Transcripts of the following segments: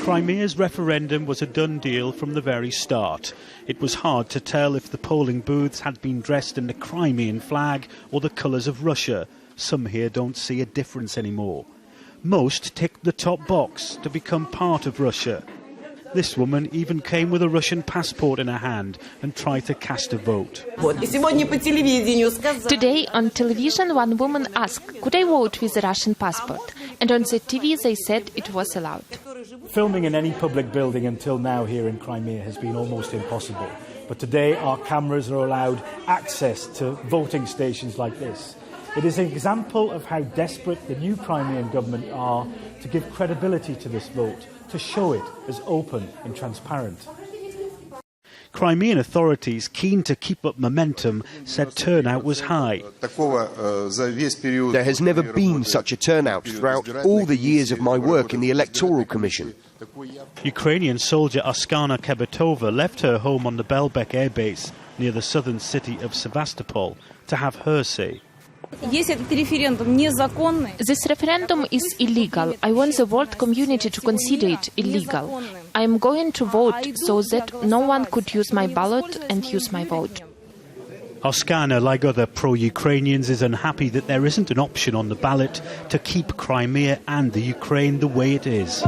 Crimea's referendum was a done deal from the very start. It was hard to tell if the polling booths had been dressed in the Crimean flag or the colours of Russia. Some here don't see a difference anymore. Most ticked the top box to become part of Russia. This woman even came with a Russian passport in her hand and tried to cast a vote. Today on television one woman asked, could I vote with a Russian passport? And on the TV they said it was allowed. Filming in any public building until now here in Crimea has been almost impossible. But today our cameras are allowed access to voting stations like this. It is an example of how desperate the new Crimean government are to give credibility to this vote, to show it as open and transparent. Crimean authorities, keen to keep up momentum, said turnout was high. There has never been such a turnout throughout all the years of my work in the Electoral Commission. Ukrainian soldier Oksana Kebetova left her home on the Belbek air base near the southern city of Sevastopol to have her say. This referendum is illegal. I want the world community to consider it illegal. I am going to vote so that no one could use my ballot and use my vote. Oksana, like other pro-Ukrainians, is unhappy that there isn't an option on the ballot to keep Crimea and the Ukraine the way it is.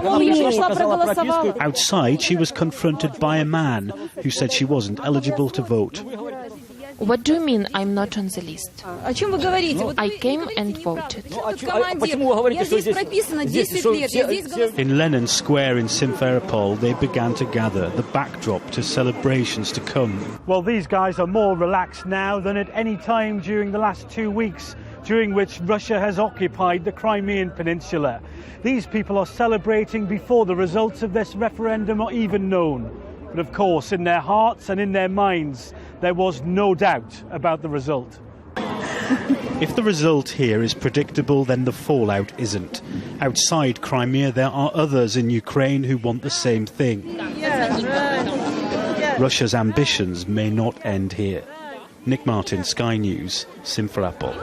Outside, she was confronted by a man who said she wasn't eligible to vote. What do you mean I'm not on the list? I came and voted. In Lenin Square in Simferopol, they began to gather, the backdrop to celebrations to come. Well, these guys are more relaxed now than at any time during the last 2 weeks, during which Russia has occupied the Crimean Peninsula. These people are celebrating before the results of this referendum are even known. But of course, in their hearts and in their minds, there was no doubt about the result. If the result here is predictable, then the fallout isn't. Outside Crimea, there are others in Ukraine who want the same thing. Russia's ambitions may not end here. Nick Martin, Sky News, Simferopol.